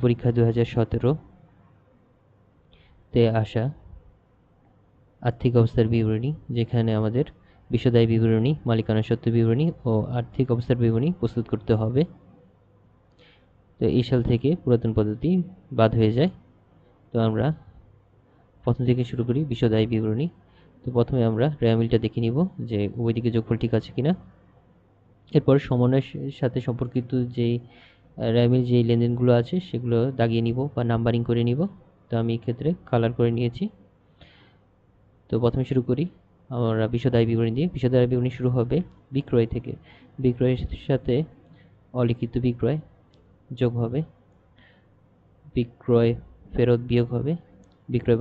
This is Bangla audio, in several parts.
পরীক্ষা 2017-তে আসা আর্থিক অবস্থার বিবরণী, যেখানে আমাদের বিশদ বিবরণী, মালিকানা সত্ত্ব বিবরণী ও আর্থিক অবস্থার বিবরণী প্রস্তুত করতে হবে। তো এই সাল থেকে পুরাতন পদ্ধতি বাদ হয়ে যায়। তো আমরা প্রথম থেকে শুরু করি বিশদ বিবরণী। তো প্রথমে আমরা রেওয়ামিলটা দেখে নিব যে উভয়দিকে যোগফল ঠিক আছে কিনা। এরপর সমন্বয়ের সাথে সম্পর্কিত যেই রেওয়ামিল যেই লেনদেনগুলো আছে সেগুলো দাগিয়ে নিব বা নাম্বারিং করে নিব। তো আমি এক্ষেত্রে কালার করে নিয়েছি। তো প্রথমে শুরু করি আমরা বিশদ বিবরণী দিয়ে। বিশদ বিবরণী শুরু হবে বিক্রয় থেকে। বিক্রয়ের সাথে অলিখিত বিক্রয় যোগ হবে, বিক্রয় ফেরত বিয়োগ হবে, বিক্রয়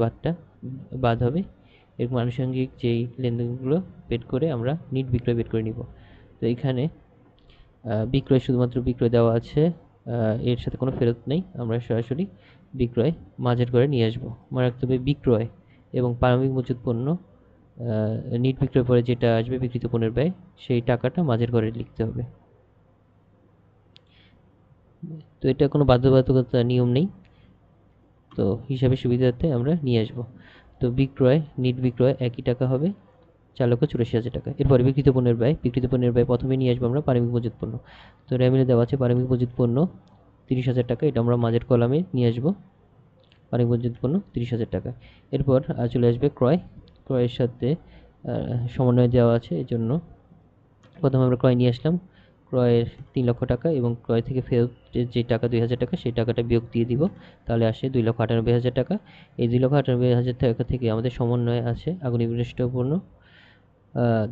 বাদ হবে। এরকম আনুষঙ্গিক যেই লেনদেনগুলো বের করে আমরা নিট বিক্রয় বের করে নিব। তো এখানে বিক্রয় শুধুমাত্র বিক্রয় দেওয়া আছে, এর সাথে কোনো ফেরত নেই। আমরা সরাসরি বিক্রয় মাঝের ঘরে নিয়ে আসবো। মনে রাখতে হবে বিক্রয় এবং পারমাণবিক মজুত পণ্য নিট বিক্রয় পরে যেটা আসবে বিক্রিত পণ্যের ব্যয়, সেই টাকাটা মাঝের ঘরে লিখতে হবে। তো এটা কোনো বাধ্যবাধকতা নিয়ম নেই, তো হিসাবে সুবিধার্থে আমরা নিয়ে আসবো। তো বিক্রয় নিট বিক্রয় একই টাকা হবে, 4,84,000 টাকা। এরপরে বিক্রিত পণ্যের ব্যয়। বিক্রিত পণ্যের ব্যয় প্রথমে নিয়ে আসবো আমরা পারমাণবিক মজুত পণ্য। তো রেমিলে দেওয়া আছে পারমাণবিক মজুত পণ্য 30,000 টাকা, এটা আমরা মাঝের কলামে নিয়ে আসবো। পারমাণবিক মজুত পণ্য 30,000 টাকা। এরপর চলে আসবে ক্রয়। ক্রয়ের সাথে সমন্বয় দেওয়া আছে, এই জন্য প্রথমে আমরা ক্রয় নিয়ে আসলাম। ক্রয়ের 3 লক্ষ টাকা এবং ক্রয় থেকে ফেরত যে টাকা 2,000 টাকা, সেই টাকাটা বিয়োগ দিয়ে দিব, তাহলে আসে 2,98,000 টাকা। এই 2,98,000 টাকা থেকে আমাদের সমন্বয়ে আছে আগুনে বিনষ্ট পণ্য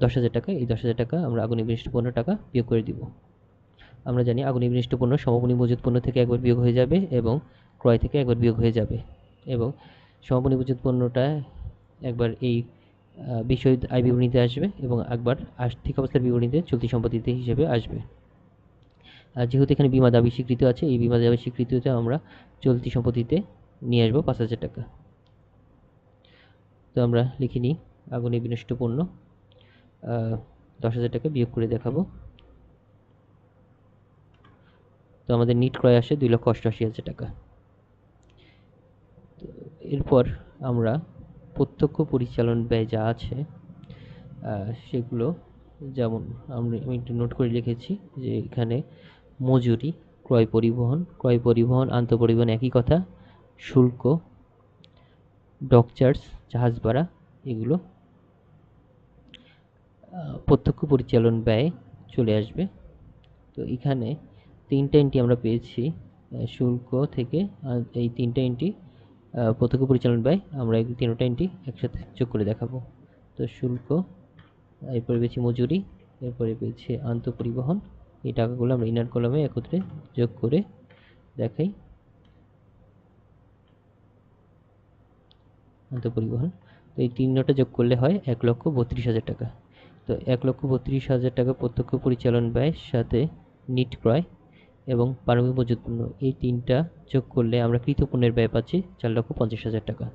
10,000 টাকা। এই 10,000 টাকা আমরা আগুনে বিনষ্ট পণ্য টাকা বিয়োগ করে দিব। আমরা জানি আগুনে বিনষ্ট পণ্য সমাপনী মজুত পণ্য থেকে একবার বিয়োগ হয়ে যাবে এবং ক্রয় থেকে একবার বিয়োগ হয়ে যাবে, এবং সমাপনী মজুত পণ্যটা একবার এই বিষয় আয় বিবরণীতে আসবে এবং একবার আর্থিক অবস্থার বিবরণীতে চলতি সম্পত্তিতে হিসেবে আসবে। আর যেহেতু এখানে বিমা দাবি স্বীকৃত আছে, এই বিমা দাবি স্বীকৃতিতে আমরা চলতি সম্পত্তিতে নিয়ে আসবো 5,000 টাকা। তো আমরা লিখে নিই আগুনে বিনষ্ট পণ্য 10,000 টাকা বিয়োগ করে দেখাবো। তো আমাদের নিট ক্রয় আসে 2,88,000 টাকা। এরপর আমরা প্রত্যক্ষ পরিচালন ব্যয় যা আছে সেগুলো, যেমন আমি একটু নোট করে লিখেছি যে এখানে মজুরি, ক্রয় পরিবহন আন্তঃপরিবহন একই কথা, শুল্ক, ডক চার্জ, জাহাজ ভাড়া, এগুলো প্রত্যক্ষ পরিচালন ব্যয় চলে আসবে। তো এখানে 3টা এন্ট্রি আমরা পেয়েছি শুল্ক থেকে, এই 3টা এন্ট্রি প্রত্যক্ষ পরিচালন ব্যয়, আমরা এই 3টা এন্ট্রি একসাথে যোগ করে দেখাবো। তো শুল্ক, এরপরে পেয়েছি মজুরি, এরপরে পেয়েছি আন্তঃপরিবহন। এই টাকাগুলো আমরা ইনার কলামে একত্রে যোগ করে দেখাই। আন্তঃপরিবহন, তো এই 3টা যোগ করলে হয় 1,32,000 টাকা। তো 1,32,000 টাকা প্রত্যক্ষ পরিচালন ব্যয়ের সাথে নিট ক্রয় এবং পারমাণবিক মজুত পণ্য, এই 3টা যোগ করলে আমরা কৃত পণ্যের ব্যয় পাচ্ছি 4,50,000 টাকা।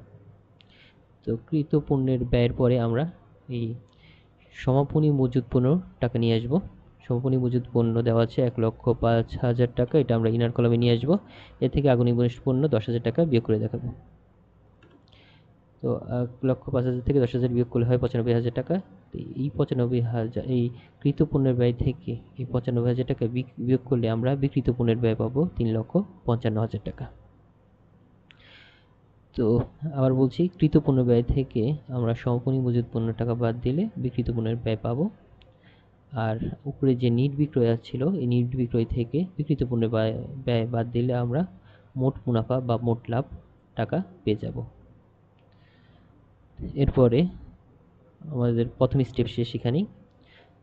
তো কৃত পণ্যের ব্যয়ের পরে আমরা এই সমাপনী মজুত পণ্য টাকা নিয়ে আসবো। সমাপনী মজুত পণ্য দেওয়া আছে 1,05,000 টাকা, এটা আমরা ইনার কলামে নিয়ে আসবো। এর থেকে আগুনে বিনষ্ট পণ্য 10,000 টাকা বিয়োগ করে দেখাবো। তো 1,05,000 থেকে 10,000 বিয়োগ করলে হয় 95,000 টাকা। তো এই 95,000, এই কৃত পণ্যের ব্যয় থেকে এই 95,000 টাকা বিয়োগ করলে আমরা বিক্রিত পণ্যের ব্যয় পাবো 3,55,000 টাকা। তো আবার বলছি, কৃত পণ্য ব্যয় থেকে আমরা সমাপনী মজুত পণ্য টাকা বাদ দিলে বিক্রিত পণ্যের ব্যয় পাবো। আর উপরে যে নিট বিক্রয় ছিল, এই নিট বিক্রয় থেকে বিক্রিত পণ্যের ব্যয় বাদ দিলে আমরা মোট মুনাফা বা মোট লাভ টাকা পেয়ে যাব। এরপরে আমাদের প্রথম স্টেপ শেষ এখানেই।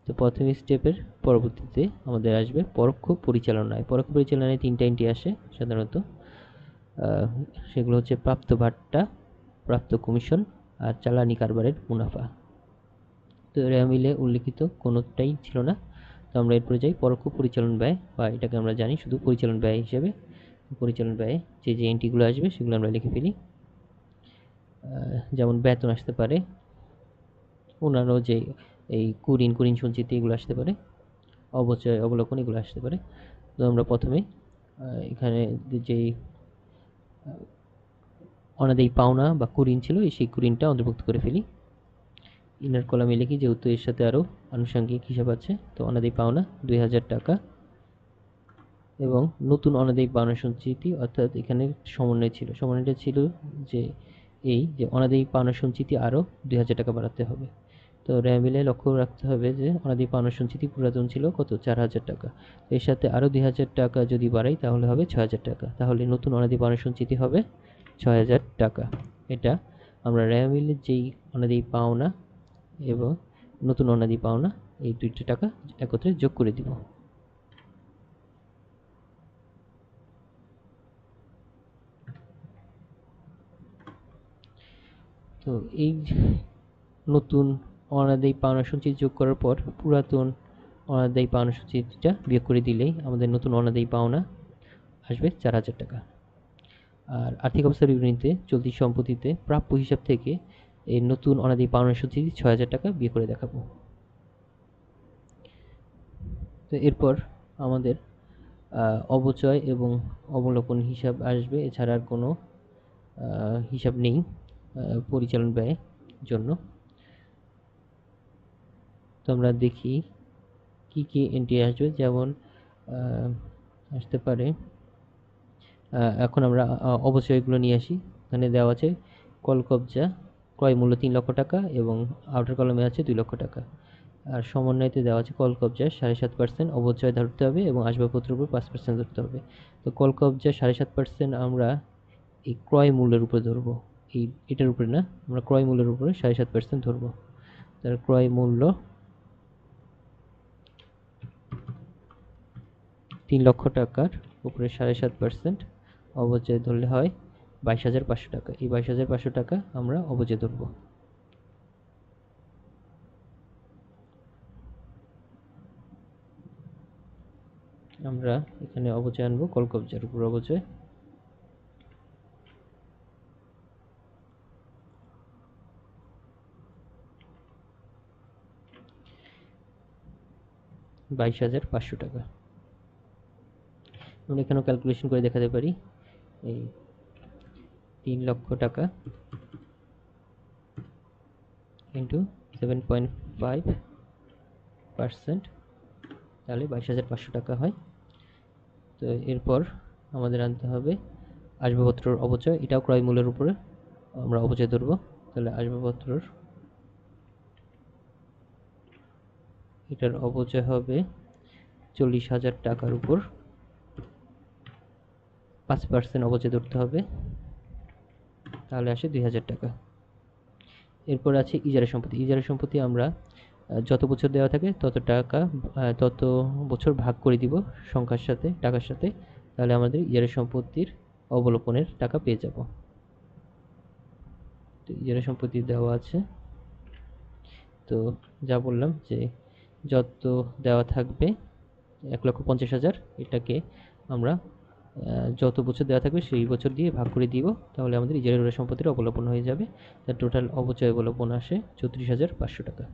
তো প্রথম স্টেপের পরবর্তীতে আমাদের আসবে পরোক্ষ পরিচালনায়। পরোক্ষ পরিচালনায় 3টা এন্ট্রি আসে সাধারণত, সেগুলো হচ্ছে প্রাপ্ত ভাট্টা, প্রাপ্ত কমিশন আর চালানি কারবারের মুনাফা। তো এরা মিলে উল্লিখিত কোনোটাই ছিল না। তো আমরা এরপরে যাই পরোক্ষ পরিচালন ব্যয়, বা এটাকে আমরা জানি শুধু পরিচালন ব্যয় হিসেবে। পরিচালন ব্যয়ে যে এন্ট্রিগুলো আসবে সেগুলো আমরা লিখে ফেলি। যেমন বেতন আসতে পারে, অন্যান্য যে এই কুরিন সঞ্চিতি এগুলো আসতে পারে, অবচয় অবলোকন এগুলো আসতে পারে। তো আমরা প্রথমে এখানে যেই অনাদায়ী পাওনা বা কুরিন ছিল, সেই কুরিনটা অন্তর্ভুক্ত করে ফেলি। ইনার কলামে লিখি, যেহেতু এর সাথে আরও আনুষঙ্গিক হিসাব আছে। তো অনাদায়ী পাওনা 2000 টাকা, এবং নতুন অনাদায়ী পাওনা সঞ্চিতি, অর্থাৎ এখানে সমন্বয় ছিল, সমন্বয়টা ছিল যে এই যে অনাদায়ী পাওনা সঞ্চিতি আরও 2000 টাকা বাড়াতে হবে। তো র্যামিলে লক্ষ্য রাখতে হবে যে অনাদায়ী পাওনা সঞ্চিতি পুরাতন ছিল কত, 4000 টাকা। এর সাথে আরও 2000 টাকা যদি বাড়াই তাহলে হবে 6000 টাকা। তাহলে নতুন অনাদায়ী পাওনা সঞ্চিতি হবে 6000 টাকা। এটা আমরা র্যামিলের যেই অনাদায়ী পাওনা এবং নতুন অনাদায়ী পাওনা, এই দুইটা টাকা একত্রে যোগ করে দিব। তো এই নতুন অনাদায়ী পাওনা সঞ্চিতি যোগ করার পর পুরাতন অনাদায়ী পাওনা সঞ্চিতিটা বিয়োগ করে দিলেই আমাদের নতুন অনাদায়ী পাওনা আসবে 4000 টাকা। আর আর্থিক অবস্থার বিবরণীতে চলতি সম্পত্তিতে প্রাপ্য হিসাব থেকে এই নতুন অনাদায়ী পাওনা সঞ্চিতি 6000 টাকা বিয়োগ করে দেখাবো। তো এরপর আমাদের অবচয় এবং অবলোপন হিসাব আসবে, এছাড়া আর কোনো হিসাব নেই পরিচালন ব্যয়ের জন্য। তো আমরা দেখি কি কি এন্ট্রি আসবে, যেমন আসতে পারে। এখন আমরা অবচয়গুলো নিয়ে আসি। এখানে দেওয়া আছে কলকবজা ক্রয় মূল্য 3 লক্ষ টাকা এবং আউটার কলমে আছে 2 লক্ষ টাকা। আর সমন্বয়তে দেওয়া আছে কলকবজা 7.5% অবচয় ধরতে হবে এবং আসবাবপত্রের উপর 5% ধরতে হবে। তো কলকবজা 7.5% আমরা এই ক্রয় মূল্যের উপরে ধরবো, এটার উপরে না, আমরা ক্রয় মূল্যের উপরে 7.5% ধরবো। তার ক্রয় মূল্য 3 লক্ষ টাকার উপরে 7.5% অবচয় ধরলে হয় 22,500 টাকা। এই 22,500 টাকা আমরা অবচয় ধরব। আমরা এখানে অবচয় আনবো, কলকবজার উপর অবচয়। $22,500 টাকা। আমরা এখানেও ক্যালকুলেশন করে দেখাতে পারি। এই 3 লক্ষ টাকা ইন্টু 7.5%, তাহলে 22,500 টাকা হয়। তো এরপর আমাদের আনতে হবে আসবাবপত্রের অবচয়, এটাও ক্রয় মূল্যের উপরে আমরা অবচয় ধরব। তাহলে আসবাবপত্রের এটার অবচয় হবে 40,000 টাকার উপর 5% অবচয় ধরতে হবে, তাহলে আসে 2,000 টাকা। এরপর আছে ইজারা সম্পত্তি। ইজারা সম্পত্তি আমরা যত বছর দেওয়া থাকে তত বছর ভাগ করে দিব সংখ্যার সাথে, টাকার সাথে, তাহলে আমাদের ইজারা সম্পত্তির অবলোপনের টাকা পেয়ে যাব। তো ইজারা সম্পত্তি দেওয়া আছে, তো যা বললাম যে যত দেওয়া থাকবে 1,50,000, এটাকে আমরা যত বছর দেওয়া থাকবে সেই বছর দিয়ে ভাগ করে দিব, তাহলে আমাদের ইজারা সম্পত্তির অবলোপন হয়ে যাবে। তার টোটাল অবচয় অবলোপন আসে 34,500 টাকা।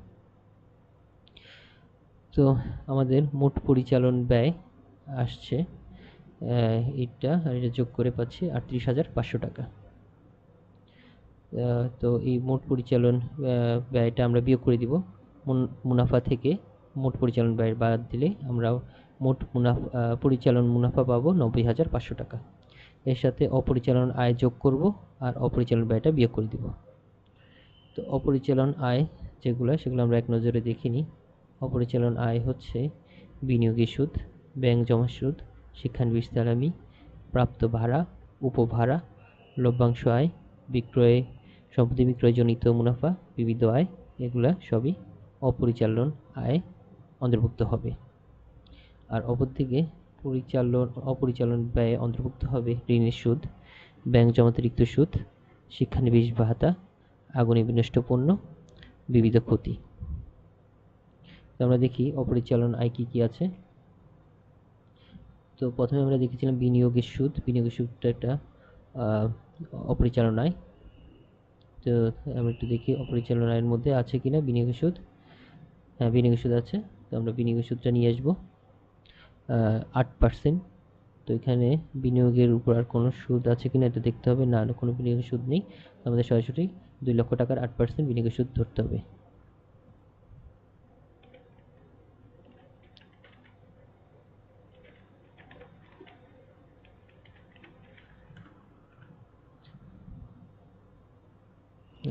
তো আমাদের মোট পরিচালন ব্যয় আসছে এটা আর এটা যোগ করে পাচ্ছি 38,500 টাকা। তো এই মোট পরিচালন ব্যয়টা আমরা বিয়োগ করে দিব মুনাফা থেকে। মোট পরিচালন ব্যয় বাদ দিলে আমরা মোট পরিচালন মুনাফা পাবো 90,500 টাকা। এর সাথে অপরিচালন আয় যোগ করব আর অপরিচালন ব্যয়টা বিয়োগ করে দিব। তো অপরিচালন আয় সেগুলো আমরা এক নজরে দেখিনি। অপরিচালন আয় হচ্ছে বিনিয়োগী সুদ, ব্যাংক জমা সুদ, শিক্ষানবিশ সালামি, প্রাপ্ত ভাড়া, উপভাড়া, লভ্যাংশ আয়, সম্পত্তি বিক্রয়জনিত মুনাফা, বিবিধ আয়, এগুলা সবই অপরিচালন আয় অন্তর্ভুক্ত হবে। আর অপরদিকে অপরিচালন ব্যয়ে অন্তর্ভুক্ত হবে ঋণের সুদ, ব্যাংক জমাতিরিক্ত সুদ, শিক্ষানবিশ ভাতা, আগুনে বিনষ্ট পণ্য, বিবিধ ক্ষতি। আমরা দেখি অপরিচালন আয় কি কি আছে। তো প্রথমে আমরা দেখেছিলাম বিনিয়োগের সুদ। বিনিয়োগের সুদটা একটা অপরিচালন আয়। তো আমরা একটু দেখি অপরিচালন আয়ের মধ্যে আছে কিনা বিনিয়োগের সুদ। হ্যাঁ, বিনিয়োগের সুদ আছে। তো আমরা বিনিয়োগের সুদটা নিয়ে আসবো 8%। তো এখানে বিনিয়োগের উপর আর কোনো সুদ আছে কিনা এটা দেখতে হবে। না, কোনো বিনিয়োগের সুদ নেই। আমাদের সরাসরি 2 লক্ষ টাকার 8% বিনিয়োগের সুদ ধরতে হবে।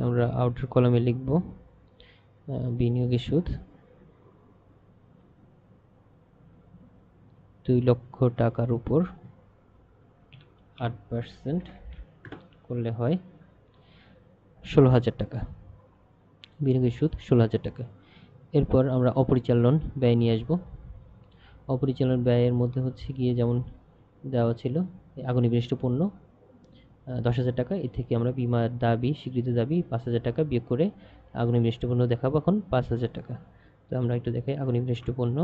আমরা আউটার কলামে লিখব বিনিয়োগের সুদ 2 লক্ষ টাকার উপর 8% করলে হয় 16,000 টাকা। বিনিয়োগের সুদ 16,000 টাকা। এরপর আমরা অপরিচালন ব্যয় নিয়ে আসব। অপরিচালন ব্যয়ের মধ্যে হচ্ছে গিয়ে যেমন দেওয়া ছিল আগুনে বিনিষ্ট পণ্য 10,000 টাকা। এর থেকে আমরা বীমার দাবি, স্বীকৃত দাবি 5,000 টাকা বিয়োগ করে আগুনে বিনিষ্ট পণ্য দেখাবো এখন 5,000 টাকা। তো আমরা একটু দেখাই আগুনে বিনিষ্ট পণ্য।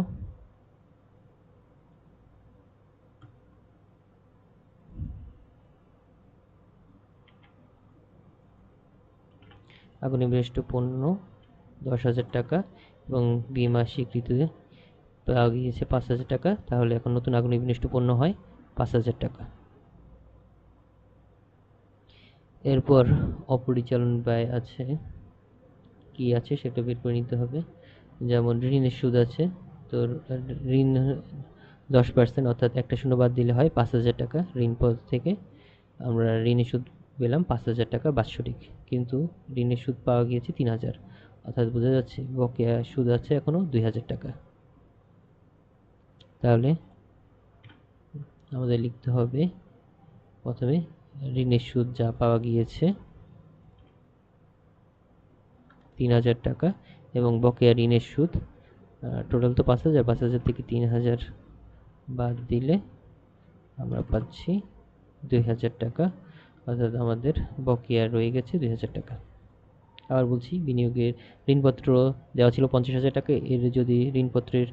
আগুনে বিনিষ্ট পণ্য 10,000 টাকা এবং বীমা স্বীকৃতি পাওয়া গিয়েছে 5,000 টাকা। তাহলে এখন নতুন আগুনে বিনিষ্ট পণ্য হয় 5,000 টাকা। এরপর অপরিচালন ব্যয় আছে, কি আছে সেটা বের করে নিতে হবে। যেমন ঋণের সুদ আছে, তো ঋণ 10% অর্থাৎ একটা শূন্য বাদ দিলে হয় 5,000 টাকা। ঋণ পদ থেকে আমরা ঋণের সুদ পেলাম 5,000 টাকা বাৎসরিক, কিন্তু ঋণের সুদ পাওয়া গিয়েছে 3,000, অর্থাৎ বোঝা যাচ্ছে বকেয়া সুদ আছে এখনো 2,000 টাকা। তাহলে আমাদের লিখতে হবে প্রথমে ঋণের সুদ যা পাওয়া গিয়েছে 3,000 টাকা এবং বকেয়া ঋণের সুদ টোটাল তো 5,000, 5,000 থেকে 3,000 বাদ দিলে আমরা পাচ্ছি 2,000 টাকা, অর্থাৎ আমাদের বকেয়া রয়ে গেছে 2,000 টাকা। আবার বলছি, বিনিয়োগের ঋণপত্র দেওয়া ছিল 50,000 টাকা। এর যদি ঋণপত্রের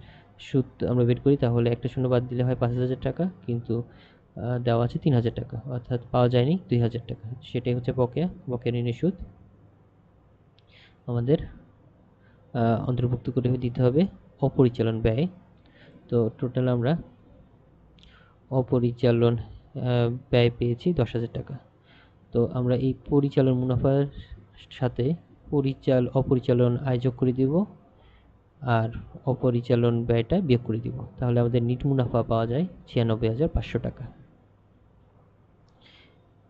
সুদ আমরা বের করি তাহলে একটা শূন্য বাদ দিলে হয় 5,000 টাকা, কিন্তু দেওয়া আছে 3,000 টাকা, অর্থাৎ পাওয়া যায়নি 2,000 টাকা। সেটাই হচ্ছে বকেয়া ঋণের সুদ আমাদের অন্তর্ভুক্ত করে দিতে হবে অপরিচালন ব্যয়। তো টোটাল আমরা অপরিচালন ব্যয় পেয়েছি 10,000 টাকা। তো আমরা এই পরিচালন মুনাফার সাথে অপরিচালন আয় যোগ করে দিব আর অপরিচালন ব্যয়টা বিয়োগ করে দিব, তাহলে আমাদের নিট মুনাফা পাওয়া যায় 96,500 টাকা।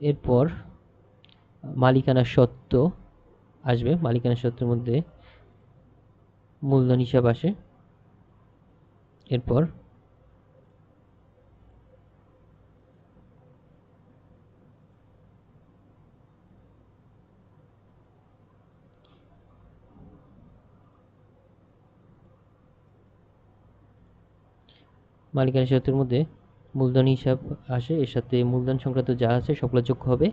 এরপর মালিকানা সত্ত্ব আসবে। মালিকানা সত্ত্বের মধ্যে মূলধন হিসাব আসে। এরপর মালিকানা সত্ত্বের মধ্যে মূলধন হিসাব আসে, এর সাথে মূলধন সংক্রান্ত যা আছে সবগুলো যোগ হবে,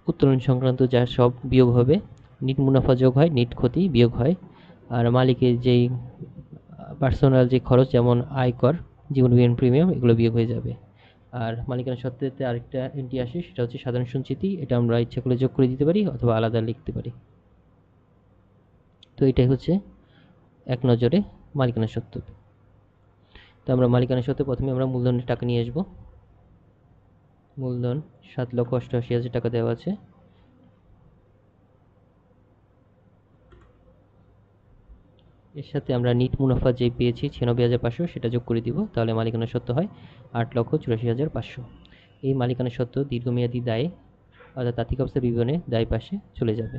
উত্তোলন সংক্রান্ত যা সব বিয়োগ হবে, নিট মুনাফা যোগ হয়, নিট ক্ষতি বিয়োগ হয়, আর মালিকের যেই পার্সোনাল যে খরচ যেমন আয়কর, জীবন বীমা প্রিমিয়াম এগুলো বিয়োগ হয়ে যাবে। আর মালিকানা সত্ত্বেতে আরেকটা এন্ট্রি আসে, সেটা হচ্ছে সাধারণ সঞ্চিতি। এটা আমরা ইচ্ছা করলে যোগ করে দিতে পারি অথবা আলাদা লিখতে পারি। তো এটাই হচ্ছে এক নজরে মালিকানা সত্ত্ব। তো আমরা মালিকানা সত্ত্বে প্রথমে আমরা মূলধনের টাকা নিয়ে আসবো। মূলধন 7,88,000 টাকা দেওয়া আছে। এর সাথে আমরা নিট মুনাফা যে পেয়েছি 96,500 সেটা যোগ করে দিব, তাহলে মালিকানা সত্ত্ব হয় 8,84,500। এই মালিকানা সত্ত্ব দীর্ঘমেয়াদী দায়ে অর্থাৎ আর্থিক অবস্থার বিবরণে দায় পাশে চলে যাবে।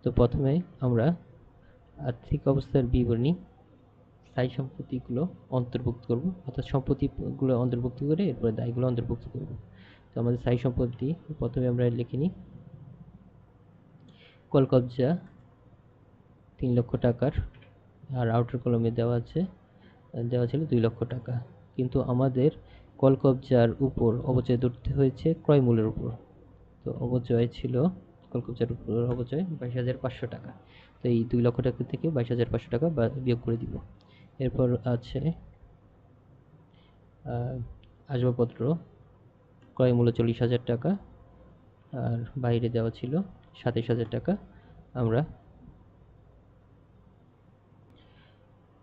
তো প্রথমে আমরা আর্থিক অবস্থার বিবরণী স্থায়ী সম্পত্তিগুলো অন্তর্ভুক্ত করব, অর্থাৎ সম্পত্তিগুলো অন্তর্ভুক্ত করে এরপরে দায়গুলো অন্তর্ভুক্ত করব। তো আমাদের স্থায়ী সম্পত্তি প্রথমে আমরা লিখে নিই। কলকবজা 3 লক্ষ টাকার, আর আউটার কলমে দেওয়া ছিল 2 লক্ষ টাকা, কিন্তু আমাদের কলকবজার উপর অবচয় ধরতে হয়েছে ক্রয় মূল্যের উপর। তো অবচয় ছিল কলকবজার উপর অবচয় 22,500 টাকা। তো এই 2 লক্ষ টাকা থেকে 22,500 টাকা বিয়োগ করে দিব। এরপর আছে আসবাবপত্র ক্রয় মূল্য 40,000 টাকা, আর বাইরে দেওয়া ছিল 27,000 টাকা। আমরা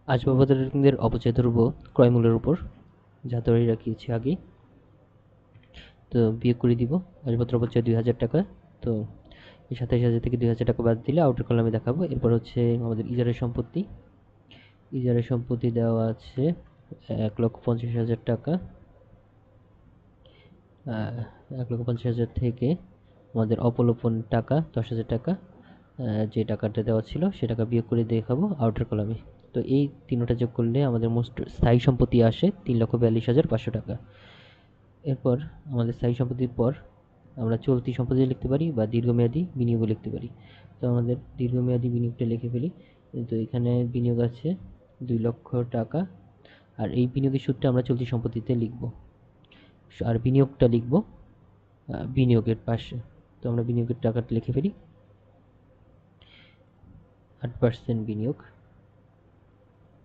আসবাবপত্রের অপচয় ধরব ক্রয় মূল্যের উপর। যা ধরে রাখিয়েছি আগে। তো বিয়োগ করে দিব, আসবাবপত্র পরিচয় 2000 টাকা। তো এই 27,000 থেকে 2000 টাকা বাদ দিলে আউটার কলামে দেখাবো। এরপর হচ্ছে আমাদের ইজারের সম্পত্তি। ইজারের সম্পত্তি দেওয়া আছে 1,50,000 টাকা। 1,50,000 থেকে আমাদের অপলোপন টাকা 10,000 টাকা, যে টাকাটা দেওয়া ছিল সে টাকা বিয়োগ করে দেখাবো আউটার কলামে। তো এই তিনটা যোগ করলে আমাদের মোট স্থায়ী সম্পত্তি আসে 3,42,500 টাকা। এরপর আমাদের স্থায়ী সম্পত্তির পর আমরা চলতি সম্পত্তি লিখতে পারি বা দীর্ঘমেয়াদী বিনিয়োগও লিখতে পারি। তো আমাদের দীর্ঘমেয়াদী বিনিয়োগটা লিখে ফেলি। তো এখানে বিনিয়োগ আছে 2 লক্ষ টাকা, আর এই বিনিয়োগের সুদটা আমরা চলতি সম্পত্তিতে লিখব, আর বিনিয়োগটা লিখব বিনিয়োগের পাশে। তো আমরা বিনিয়োগের টাকাটা লিখে ফেলি, 8% বিনিয়োগ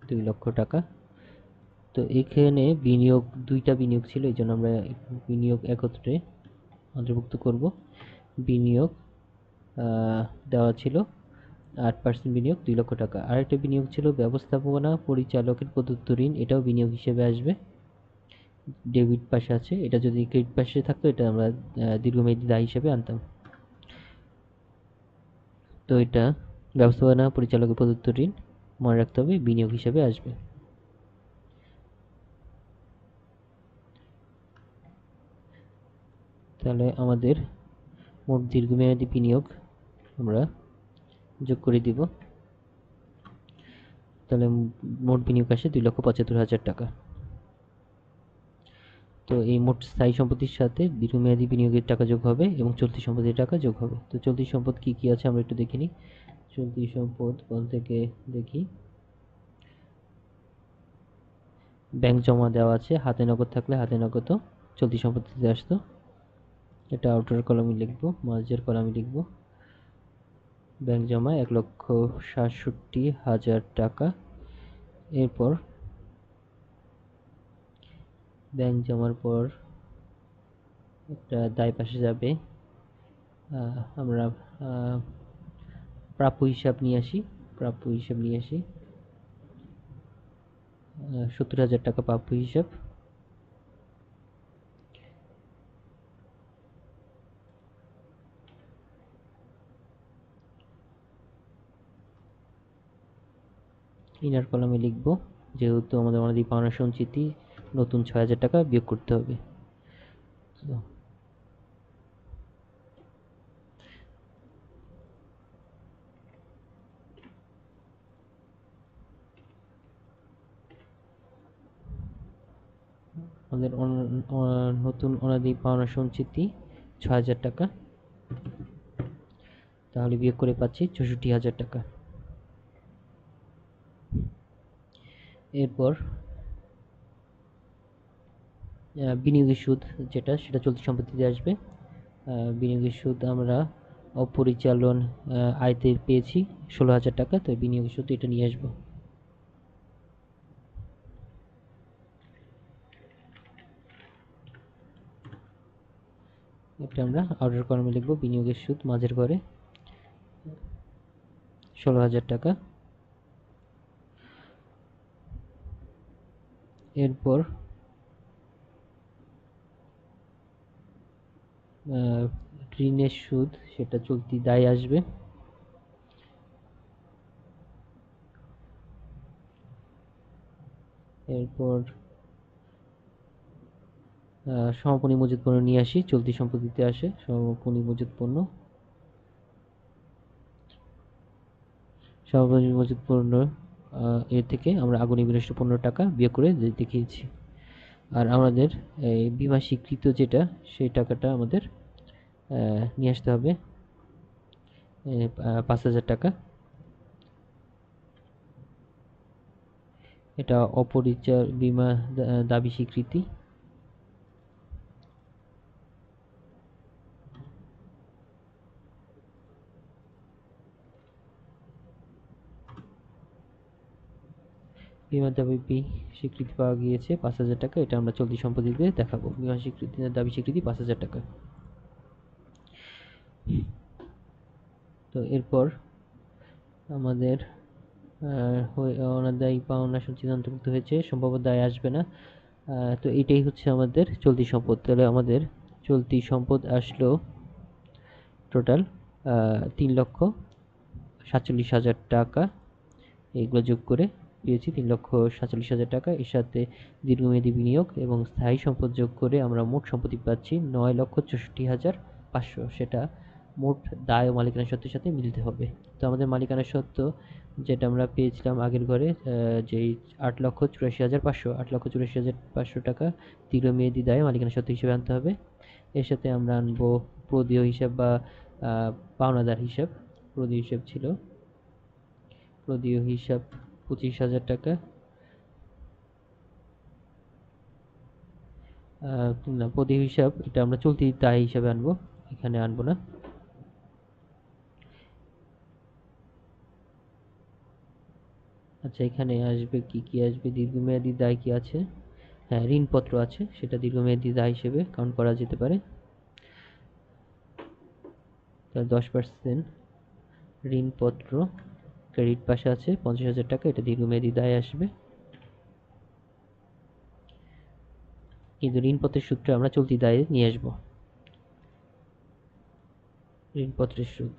2 লক্ষ টাকা। তো এখানে বিনিয়োগ দুইটা বিনিয়োগ ছিল, এই জন্য আমরা বিনিয়োগ একত্রে অন্তর্ভুক্ত করব। বিনিয়োগ দেওয়া ছিল 8% বিনিয়োগ 2 লক্ষ টাকা। আরেকটা বিনিয়োগ ছিল ব্যবস্থাপনা পরিচালকের প্রদত্ত ঋণ, এটাও বিনিয়োগ হিসেবে আসবে, ডেবিট পাশে আছে। এটা যদি ক্রেডিট পাশে থাকতো এটা আমরা দীর্ঘমেয়াদী দায় হিসেবে আনতাম। তো এটা ব্যবস্থাপনা পরিচালকের প্রদত্ত ঋণ, মনে রাখতে হবে বিনিয়োগ হিসেবে আসবে। তাহলে আমাদের মোট দীর্ঘমেয়াদী বিনিয়োগ আমরা যোগ করে দিব। তাহলে মোট বিনিয়োগ আসে 2,75,000 টাকা। তো এই মোট স্থায়ী সম্পত্তির সাথে দীর্ঘমেয়াদী বিনিয়োগের টাকা যোগ হবে এবং চলতি সম্পত্তির টাকা যোগ হবে। তো চলতি সম্পদ কি কি আছে আমরা একটু দেখে নিই। চলতি সম্পদ বলতে দেখি, ব্যাংক জমা দেওয়া আছে, হাতে নগদ থাকলে হাতে নগদও চলতি সম্পত্তিতে আসতো। এটা আউটার কলামে লিখবো, মাঝের কলামে লিখবো। ব্যাংক জমা 1,67,000 টাকা। এরপর ব্যাংক জমার পর একটা দায় পাশে যাবে, আমরা প্রাপ্য হিসাব নিয়ে আসি। 70,000 টাকা প্রাপ্য হিসাব। ইনার কলামে লিখব, যেহেতু আমাদের অনাদি পাওনা সঞ্চিতি নতুন 6,000 টাকা বিয়োগ করতে হবে। আমাদের নতুন অনাদি পাওনা সঞ্চিতি 6,000 টাকা, তাহলে বিয়োগ করে পাচ্ছি 64,000 টাকা। এরপর বিনিয়োগের সুদ যেটা, সেটা চলতি সম্পত্তিতে আসবে। বিনিয়োগের সুদ আমরা অপরিচালন আয়তে পেয়েছি 16,000 টাকা, তো বিনিয়োগের সুদ এটা নিয়ে আসবো। এটা আমরা আউটার কলামে লিখবো, বিনিয়োগের সুদ মাঝের ঘরে 16,000 টাকা। এরপর ঋণের সুদ, সেটা চলতি দায় আসবে। এরপর সমাপনী মজুত পণ্য নিয়ে আসি, চলতি সম্পত্তিতে আসে সমাপনী মজুত পণ্য। সমাপনী মজুত পণ্য এর থেকে আমরা আগুনে বিনষ্ট 15 টাকা বিয়োগ করে দেখিয়েছি। আর আমাদের এই বিমা স্বীকৃত যেটা, সেই টাকাটা আমাদের নিয়ে আসতে হবে 5,000 টাকা। এটা অপরিচয় বিমা দাবি স্বীকৃতি। বিমা দাবি স্বীকৃতি পাওয়া গিয়েছে 5,000 টাকা, এটা আমরা চলতি সম্পত্তিতে দেখাবো। বিমা স্বীকৃতি দাবি স্বীকৃতি 5,000 টাকা। তো এরপর আমাদের অনাদায়ী পাওনা সঞ্চিতি অন্তর্ভুক্ত হয়েছে, সম্ভাব্য দায় আসবে না। তো এটাই হচ্ছে আমাদের চলতি সম্পদ। তাহলে আমাদের চলতি সম্পদ আসলো টোটাল 3,47,000 টাকা। এগুলো যোগ করে পেয়েছি 3,47,000 টাকা। এর সাথে দীর্ঘমেয়াদী বিনিয়োগ এবং স্থায়ী সম্পদ যোগ করে আমরা মোট সম্পত্তি পাচ্ছি 9,64,500। সেটা মোট দায় ও মালিকানা সত্ত্বের সাথে মিলতে হবে। তো আমাদের মালিকানা সত্ত্ব যেটা আমরা পেয়েছিলাম আগের ঘরে, যেই 8,84,500, 8,84,500 টাকা দীর্ঘমেয়াদী দায় মালিকানা সত্ত্ব হিসেবে আনতে হবে। এর সাথে আমরা আনবো প্রদেয় হিসাব বা পাওনাদার হিসাব। প্রদেয় হিসাব ছিল, প্রদেয় হিসাব 25,000 টাকা। না, প্রদেয় হিসাব এটা আমরা চলতি দায় হিসাবে আনবো, এখানে আনবো না। আচ্ছা, এখানে আসবে কি কি আসবে, দীর্ঘমেয়াদী দায় কি আছে, হ্যাঁ ঋণপত্র আছে, সেটা দীর্ঘমেয়াদী দায় হিসেবে কাউন্ট করা যেতে পারে। তার 10% ঋণপত্র ক্রেডিট পাশে আছে 50,000 টাকা, এটা দীর্ঘমেয়াদী দায় আসবে। কিন্তু ঋণপত্রের সূত্রে আমরা চলতি দায়ে নিয়ে আসবো। ঋণপত্রের সুদ,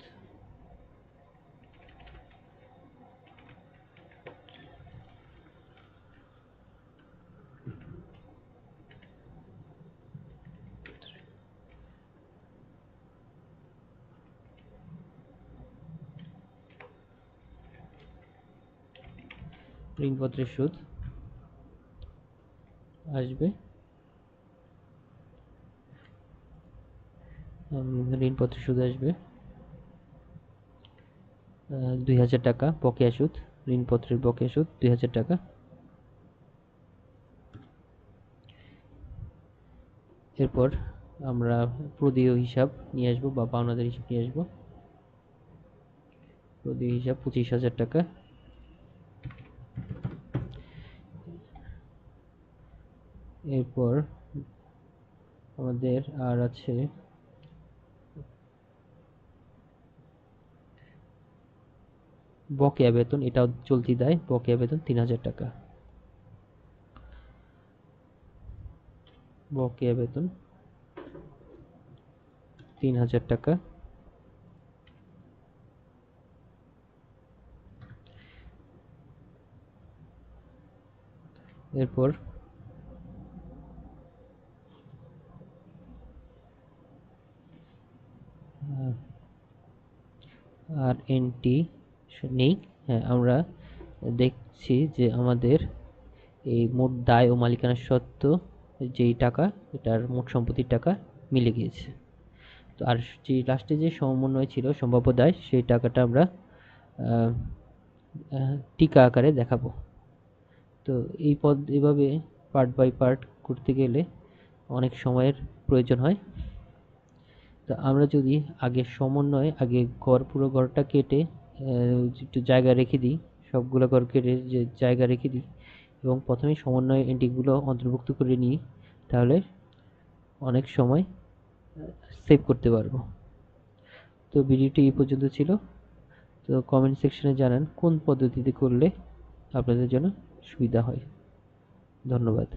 ঋণপত্রের সুদ আসবে ঋণপত্রের সুদ আসবে 2,000 টাকা বকেয়া সুদ। ঋণপত্রের বকেয়া সুদ 2,000 টাকা। এরপর আমরা প্রদেয় হিসাব নিয়ে আসবো বা পাওনাদার হিসাব নিয়ে আসবো। প্রদেয় হিসাব 25,000 টাকা। এরপর আমাদের আর আছে বকেয়া বেতন, এটাও চলতি দায়। বকেয়া বেতন 3,000 টাকা। বকেয়া বেতন 3,000 টাকা। এরপর আর এনটি নেই। হ্যাঁ, আমরা দেখছি যে আমাদের এই মোট দায় ও মালিকানার সত্ত্ব যেই টাকা, এটার মোট সম্পত্তির টাকা মিলে গিয়েছে। তো আর যে লাস্টে যে সমন্বয় ছিল সম্ভাব্য দায়, সেই টাকাটা আমরা টিকা আকারে দেখাবো। তো এভাবে পার্ট বাই পার্ট করতে গেলে অনেক সময়ের প্রয়োজন হয়। তো আমরা যদি আগে সমন্বয়, আগে পুরো ঘরটা কেটে একটু জায়গা রেখে দিই, সবগুলো ঘর কেটে যে জায়গা রেখে দিই এবং প্রথমে সমন্বয় এন্ট্রিগুলো অন্তর্ভুক্ত করে নিই, তাহলে অনেক সময় সেভ করতে পারবো। তো ভিডিওটি এই পর্যন্ত ছিল। তো কমেন্ট সেকশনে জানান কোন পদ্ধতিতে করলে আপনাদের জন্য সুবিধা হয়। ধন্যবাদ।